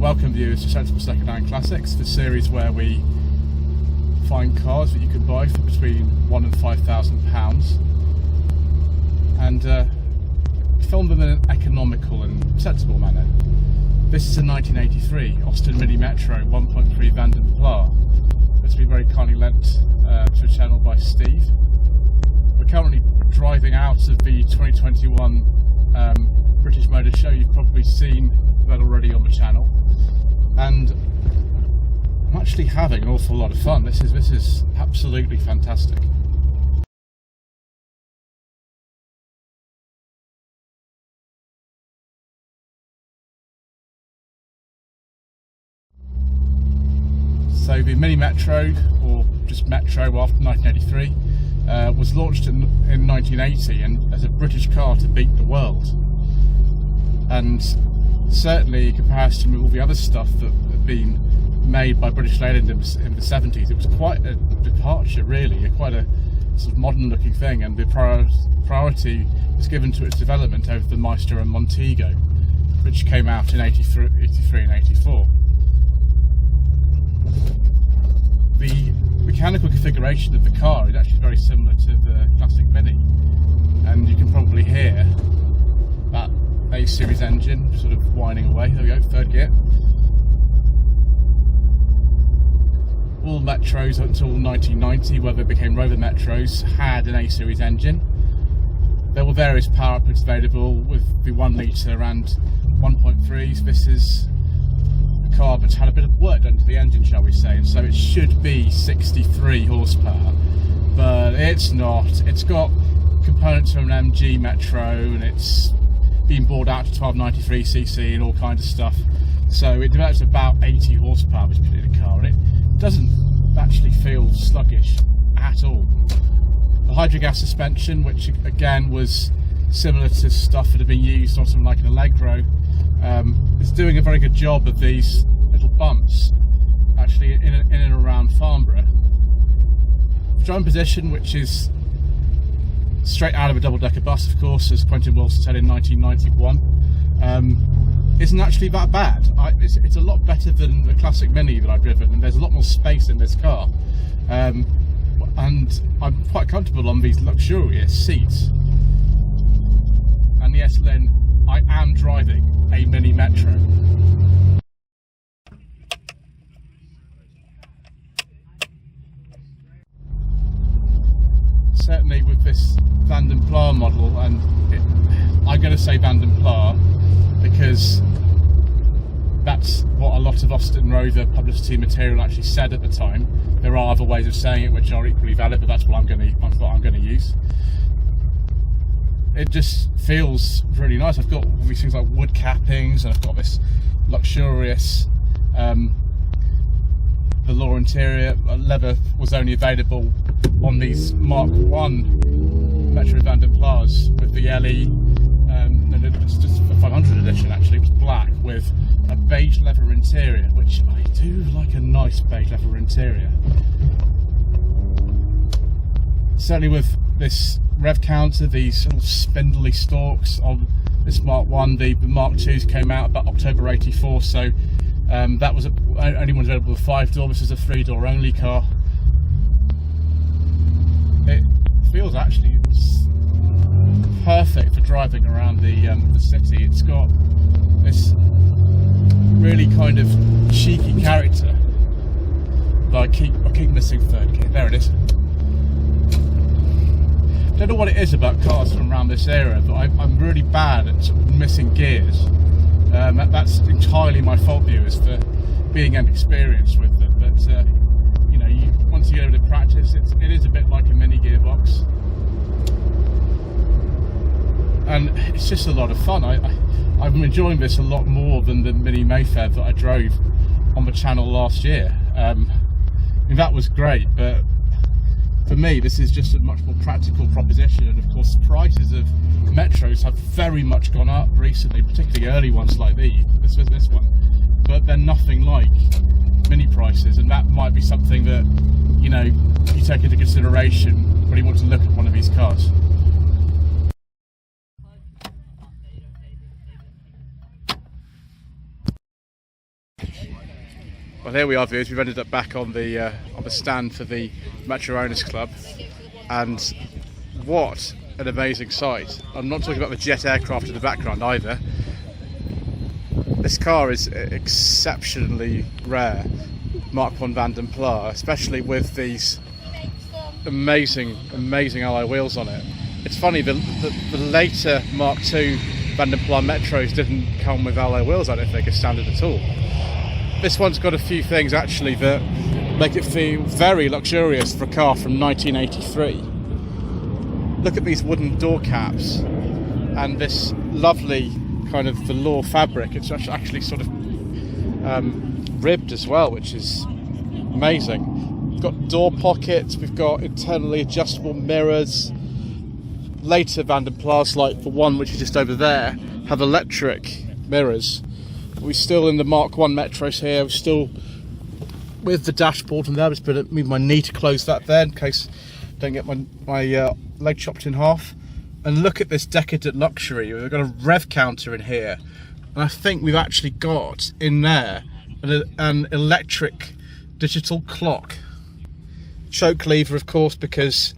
welcome viewers to Sensible Secondhand Classics, the series where we find cars that you can buy for between £1,000 and £5,000 and film them in an economical and sensible manner. This is a 1983 Austin Mini Metro 1.3 Vanden Plas that's been very kindly lent to a channel by Steve. We're currently driving out of the 2021 British Motor Show. You've probably seen that already on the channel, and I'm actually having an awful lot of fun. This is absolutely fantastic. So the Mini Metro, or just Metro after 1983, was launched in 1980 and as a British car to beat the world. And certainly in comparison with all the other stuff that had been made by British Leyland in the 70s, it was quite a departure, really, quite a sort of modern looking thing, and the priority was given to its development over the Maestro and Montego, which came out in 83 and 84. The mechanical configuration of the car is actually very similar to the classic Mini, and you can probably hear that A-series engine sort of whining away. There we go, third gear. All Metros until 1990, where they became Rover Metros, had an A-series engine. There were various power outputs available with the 1 litre and 1.3s. This is a car that's had a bit of work done to the engine, shall we say, and so it should be 63 horsepower, but it's not. It's got components from an MG Metro, and it's been bored out to 1293cc and all kinds of stuff, so it develops about 80 horsepower, this particular car, and it doesn't actually feel sluggish at all. The hydrogas suspension, which again was similar to stuff that had been used on something like an Allegro, is doing a very good job of these little bumps actually in and around Farnborough. The driving position, which is straight out of a double-decker bus, of course, as Quentin Wilson said in 1991, isn't actually that bad. It's a lot better than the classic Mini that I've driven, and there's a lot more space in this car, and I'm quite comfortable on these luxurious seats. And yes, Lynn, I am driving a Mini Metro. Certainly with this Vanden Plas model, and I'm going to say Vanden Plas because that's what a lot of Austin Rover publicity material actually said at the time. There are other ways of saying it which are equally valid, but that's what I'm going to use. It just feels really nice. I've got all these things like wood cappings, and I've got this luxurious velour interior. Leather was only available on these Mark 1 Metro Vanden Plas with the LE, and it's just a 500 edition actually. It was black with a beige leather interior, which I do like, a nice beige leather interior. Certainly with this rev counter, these little spindly stalks on this Mark 1, the Mark 2s came out about October 84, so that was only one available with 5-door. This is a 3-door only car. It feels actually perfect for driving around the city. It's got this really kind of cheeky character. But I keep missing third gear. There it is. Don't know what it is about cars from around this era, but I'm really bad at sort of missing gears. That's entirely my fault, viewers, for being inexperienced with them. But you know, once you get over to practice, it is a bit like a mini gearbox, and it's just a lot of fun. I'm enjoying this a lot more than the Mini Mayfair that I drove on the channel last year. I mean, that was great, but for me, this is just a much more practical proposition, and of course the prices of Metros have very much gone up recently, particularly early ones like this one, but they're nothing like Mini prices, and that might be something that, you know, you take into consideration when you want to look at one of these cars. Well, here we are, viewers. We've ended up back on the stand for the Metro Owners Club, and what an amazing sight. I'm not talking about the jet aircraft in the background either. This car is exceptionally rare, Mark 1 Vanden Plas, especially with these amazing alloy wheels on it. It's funny, the later Mark 2 Vanden Plas Metros didn't come with alloy wheels, I don't think, as standard at all. This one's got a few things actually that make it feel very luxurious for a car from 1983. Look at these wooden door caps and this lovely kind of velour fabric. It's actually sort of ribbed as well, which is amazing. We've got door pockets, we've got internally adjustable mirrors. Later Vanden Plas, like the one which is just over there, have electric mirrors. We're still in the Mark 1 Metros here. We're still with the dashboard from there. I'm just going to move my knee to close that there in case I don't get my leg chopped in half. And look at this decadent luxury. We've got a rev counter in here. And I think we've actually got in there an electric digital clock. Choke lever, of course, because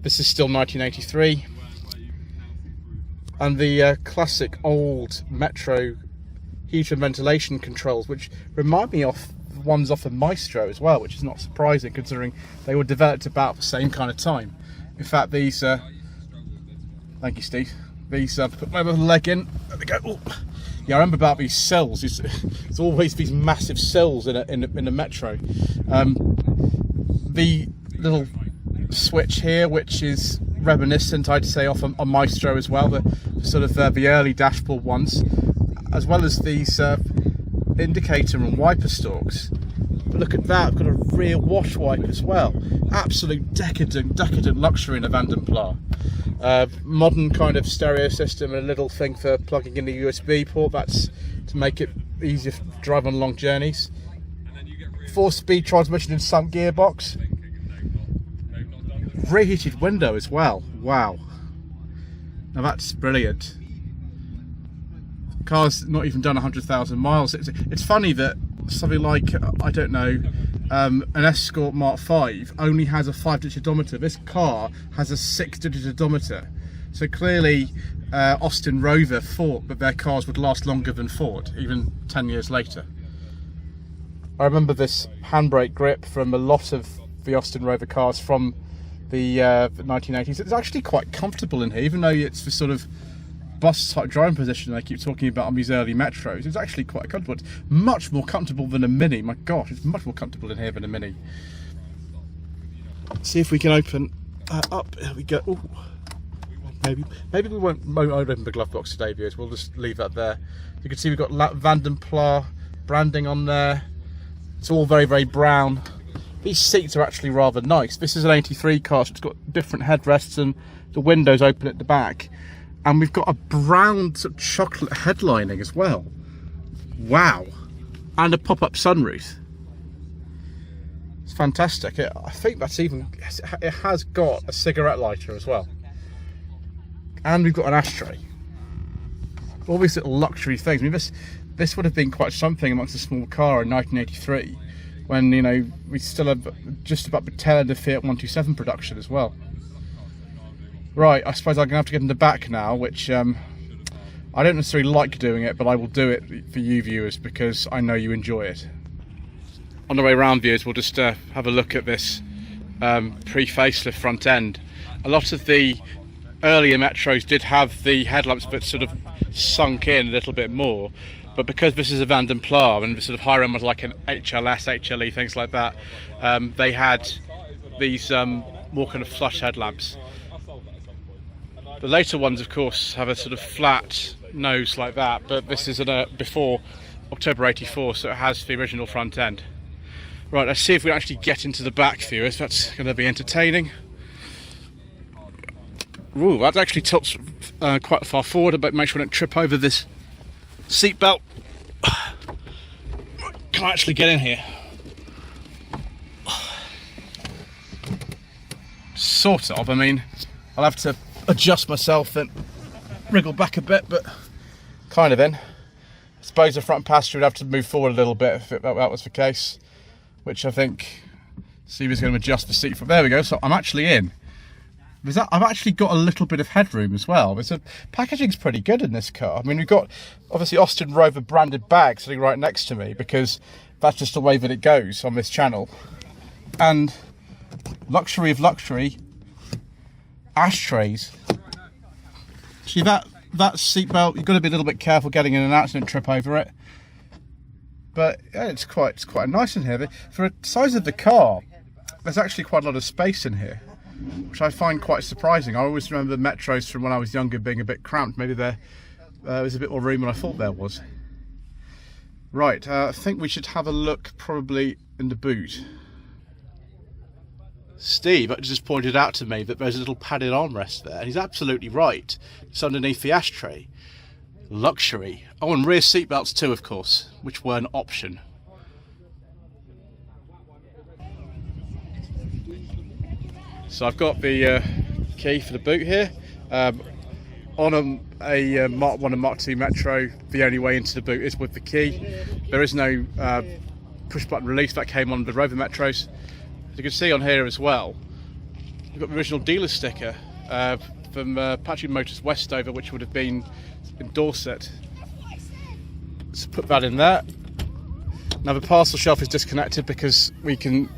this is still 1983. And the classic old Metro heat and ventilation controls, which remind me of ones off of Maestro as well, which is not surprising considering they were developed about the same kind of time. In fact, these thank you, Steve, these put my other leg in, there we go. Ooh. Yeah, I remember about these cells. It's always these massive cells in a Metro. The little switch here, which is reminiscent, I'd say, off a Maestro as well, the sort of the early dashboard ones, as well as these indicator and wiper stalks. But look at that, we've got a rear wash wiper as well. Absolute decadent luxury in a Vanden Plas. Modern kind of stereo system and a little thing for plugging in the USB port. That's to make it easier to drive on long journeys. 4-speed transmission and sunk gearbox. Reheated window as well. Wow. Now that's brilliant. Car's not even done 100,000 miles. It's funny that something like, I don't know, an Escort Mark 5 only has a 5-digit odometer. This car has a 6-digit odometer. So clearly Austin Rover thought that their cars would last longer than Ford, even 10 years later. I remember this handbrake grip from a lot of the Austin Rover cars from the 1980s. It's actually quite comfortable in here, even though it's the sort of bus type driving position I keep talking about on these early Metros. It's actually quite comfortable. It's much more comfortable than a Mini. My gosh, it's much more comfortable in here than a Mini. Let's see if we can open up. There we go. Ooh. Maybe we won't open the glove box today, viewers. We'll just leave that there. You can see we've got Vanden Plas branding on there. It's all very brown. These seats are actually rather nice. This is an 83 car, so it's got different headrests and the windows open at the back. And we've got a brown sort of chocolate headlining as well. Wow. And a pop-up sunroof. It's fantastic. I think that's even, it has got a cigarette lighter as well. And we've got an ashtray. All these little luxury things. I mean, this would have been quite something amongst a small car in 1983, when, you know, we still have just about the tail end of Fiat 127 production as well. Right, I suppose I'm going to have to get in the back now, which I don't necessarily like doing it, but I will do it for you viewers because I know you enjoy it. On the way round, viewers, we'll just have a look at this pre-facelift front end. A lot of the earlier Metros did have the headlamps but sort of sunk in a little bit more, but because this is a Vanden Plas and the sort of higher end was like an HLS, HLE, things like that, they had these more kind of flush headlamps. The later ones, of course, have a sort of flat nose like that, but this is before October 84, so it has the original front end. Right, let's see if we actually get into the back, viewers. That's going to be entertaining. Ooh, that actually tilts quite far forward, but make sure I don't trip over this seat belt. Can I actually get in here? Sort of. I mean, I'll have to adjust myself and wriggle back a bit, but kind of in. suppose the front passenger would have to move forward a little bit if that was the case, which I think Steve is going to adjust the seat from. There we go. So I'm actually in. I've actually got a little bit of headroom as well. Packaging's pretty good in this car. I mean, we've got obviously Austin Rover branded bag sitting right next to me because that's just the way that it goes on this channel. And luxury of luxury, ashtrays. See that seatbelt, you've got to be a little bit careful getting in an accident, trip over it. But yeah, it's quite nice in here. For the size of the car, there's actually quite a lot of space in here, which I find quite surprising. I always remember the Metros from when I was younger being a bit cramped. Maybe there was a bit more room than I thought there was. Right, I think we should have a look probably in the boot. Steve just pointed out to me that there's a little padded armrest there, and he's absolutely right. It's underneath the ashtray. Luxury. Oh, and rear seatbelts too, of course, which were an option. So I've got the key for the boot here. On a Mark 1 and Mark 2 Metro, the only way into the boot is with the key. There is no push button release. That came on the Rover Metros. As you can see on here as well, we've got the original dealer sticker from Patrick Motors Westover, which would have been in Dorset. Let's put that in there. Now the parcel shelf is disconnected because we can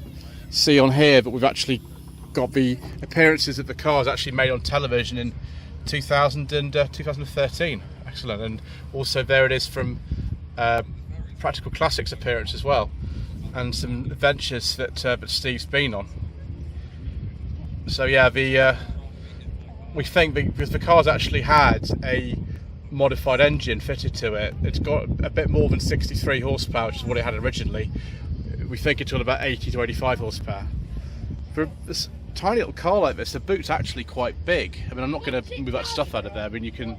see on here that we've actually got the appearances that the car is actually made on television in 2000 and 2013. Excellent. And also there it is from Practical Classics appearance as well, and some adventures that Steve's been on. So yeah, we think because the car's actually had a modified engine fitted to it, it's got a bit more than 63 horsepower, which is what it had originally. We think it's all about 80 to 85 horsepower. For this tiny little car like this, the boot's actually quite big. I mean, I'm not going to move that stuff out of there. I mean, you can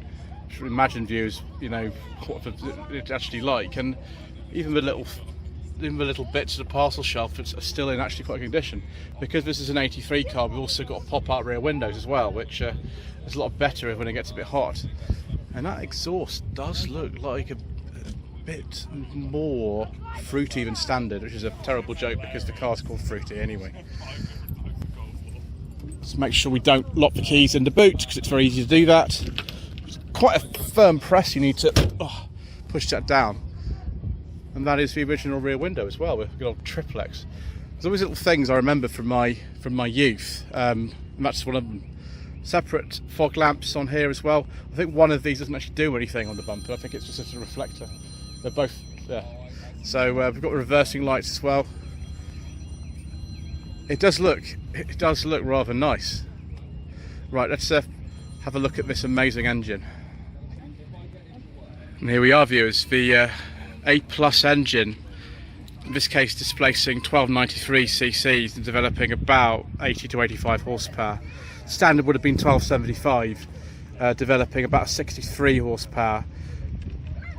imagine views, you know, what it's actually like, and even the little bits of the parcel shelf are still in actually quite good condition. Because this is an 83 car, we've also got pop-out rear windows as well, which is a lot better when it gets a bit hot. And that exhaust does look like a bit more fruity than standard, which is a terrible joke because the car's called Fruity anyway. Let's make sure we don't lock the keys in the boot because it's very easy to do that. It's quite a firm press, you need to push that down. And that is the original rear window as well, with a good old triplex. There's always little things I remember from my youth, and that's one of them. Separate fog lamps on here as well. I think one of these doesn't actually do anything on the bumper. I think it's just a reflector. They're both there. So we've got reversing lights as well. It does look rather nice. Right, let's have a look at this amazing engine. And here we are, viewers. The A Plus engine, in this case displacing 1293 cc's and developing about 80 to 85 horsepower. Standard would have been 1275, developing about 63 horsepower.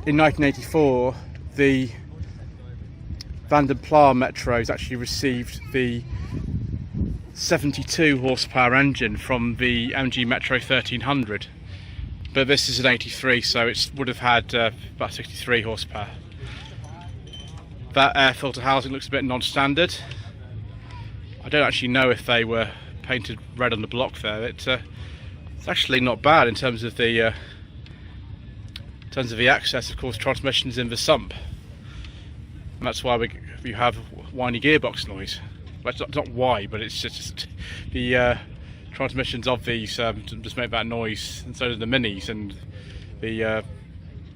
In 1984, the Vanden Plas Metros actually received the 72 horsepower engine from the MG Metro 1300, but this is an 83, so it would have had about 63 horsepower. That air filter housing looks a bit non-standard. I don't actually know if they were painted red on the block there. It's actually not bad in terms of the access. Of course, transmission's in the sump, and that's why we have whiny gearbox noise. Well, it's not why, but it's just the transmissions of these just make that noise, and so do the Minis and the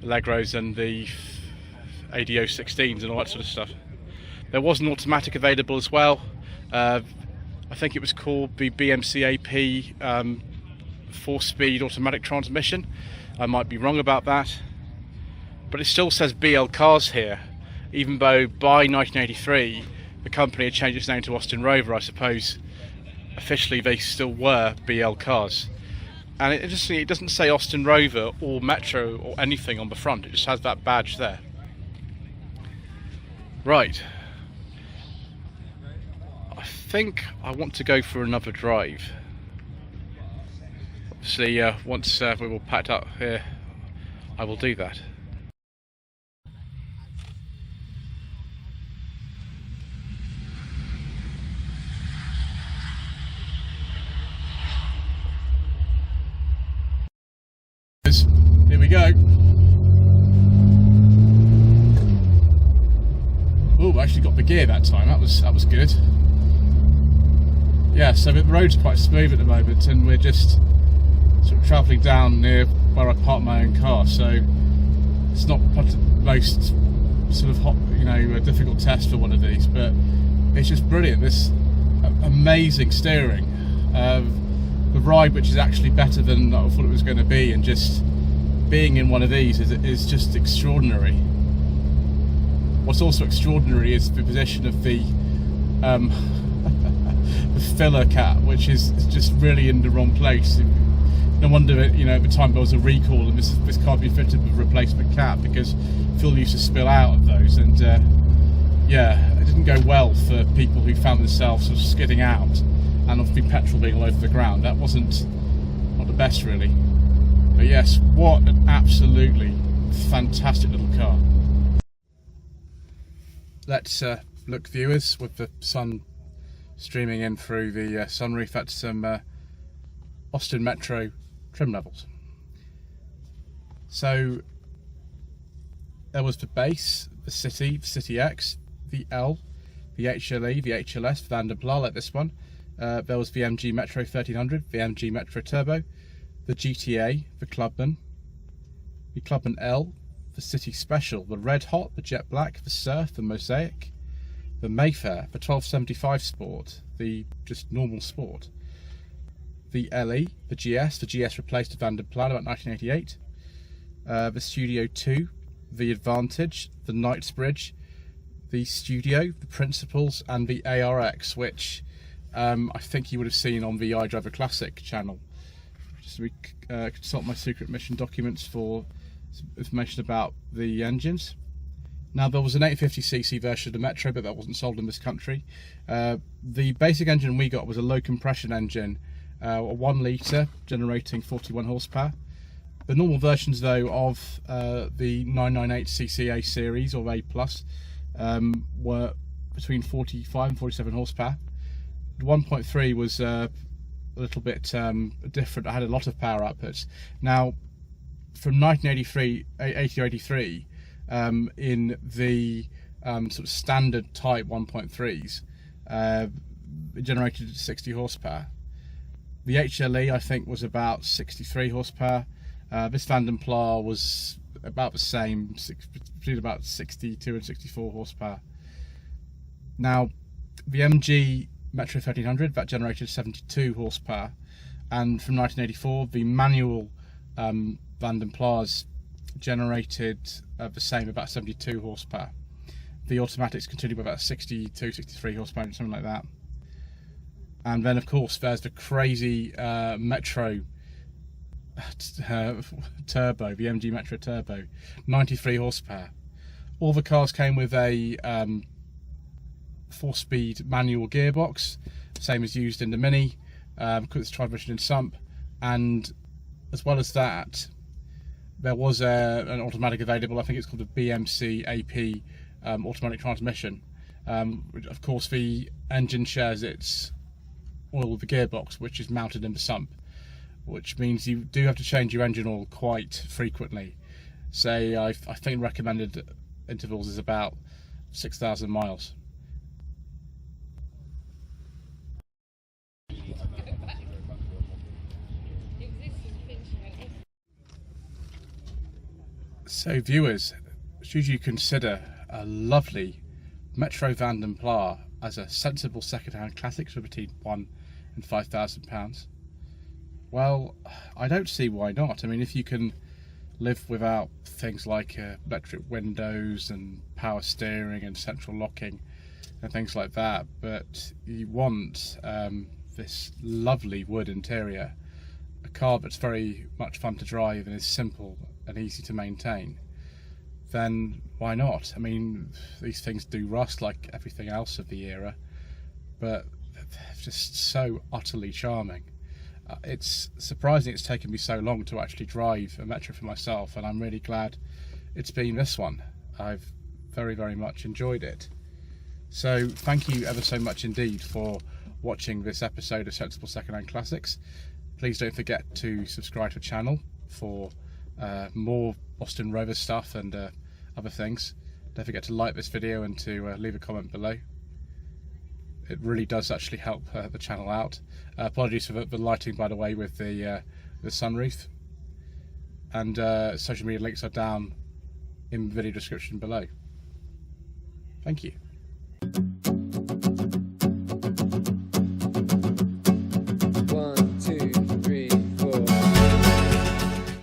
Allegros and the ADO 16s and all that sort of stuff. There was an automatic available as well. I think it was called the BMCAP 4-speed automatic transmission. I might be wrong about that, but it still says BL Cars here, even though by 1983 the company had changed its name to Austin Rover. I suppose officially they still were BL Cars. And interestingly, it doesn't say Austin Rover or Metro or anything on the front, it just has that badge there. Right, I think I want to go for another drive. Obviously, once we're all packed up here, I will do that. actually got the gear that time. That was good. Yeah, so the roads are quite smooth at the moment, and we're just sort of travelling down near where I park my own car, so it's not the most sort of hot, difficult test for one of these, but it's just brilliant. This amazing steering, the ride, which is actually better than I thought it was going to be, and just being in one of these is just extraordinary. What's also extraordinary is the position of the the filler cap, which is just really in the wrong place. No wonder at the time there was a recall and this car be fitted with a replacement cap, because fuel used to spill out of those, and yeah, it didn't go well for people who found themselves sort of skidding out, and obviously petrol being all over the ground. That wasn't not the best, really. But yes, what an absolutely fantastic little car. Let's look, viewers, with the sun streaming in through the sunroof, at some Austin Metro trim levels. So there was the base, the City X, the L, the HLE, the HLS, Vanden Plas, like this one. There was the MG Metro 1300, the MG Metro Turbo, the GTA, the Clubman L, the City Special, the Red Hot, the Jet Black, the Surf, the Mosaic, the Mayfair, the 1275 Sport, the just normal Sport, the LE, the GS replaced the Vanden Plas about 1988, the Studio 2, the Advantage, the Knightsbridge, the Studio, the Principles, and the ARX, which I think you would have seen on the iDriver Classic channel. Just consult my secret mission documents for information about the engines. Now, there was an 850cc version of the Metro, but that wasn't sold in this country. The basic engine we got was a low compression engine, a 1 litre, generating 41 horsepower. The normal versions, though, of the 998cc A series or A plus were between 45 and 47 horsepower. The 1.3 was a little bit different. I had a lot of power outputs. Now, from 1983, in the sort of standard type 1.3s, it generated 60 horsepower. The HLE, I think, was about 63 horsepower. This Vanden Plas was about the same, between about 62 and 64 horsepower. Now, the MG Metro 1300, that generated 72 horsepower, and from 1984, the manual Vanden Plas generated the same, about 72 horsepower. The automatics continued with about 62, 63 horsepower, something like that. And then, of course, there's the crazy Metro Turbo, the MG Metro Turbo, 93 horsepower. All the cars came with a 4-speed manual gearbox, same as used in the Mini, because it's transmission in sump, and as well as that, there was an automatic available. I think it's called a BMC AP automatic transmission. Of course, the engine shares its oil with the gearbox, which is mounted in the sump, which means you do have to change your engine oil quite frequently. Say, I think recommended intervals is about 6,000 miles. So, viewers, should you consider a lovely Metro Vanden Plas as a sensible second-hand classic for between £1,000 and £5,000? Well, I don't see why not. I mean, if you can live without things like electric windows and power steering and central locking and things like that, but you want this lovely wood interior, a car that's very much fun to drive and is simple and easy to maintain, then why not? I mean, these things do rust like everything else of the era, but they're just so utterly charming. It's surprising it's taken me so long to actually drive a Metro for myself, and I'm really glad it's been this one. I've very, very much enjoyed it. So thank you ever so much indeed for watching this episode of Sensible Secondhand Classics. Please don't forget to subscribe to the channel for more Austin Rover stuff and other things. Don't forget to like this video and to leave a comment below. It really does actually help the channel out. Apologies for the lighting, by the way, with the sunroof. And social media links are down in the video description below. Thank you.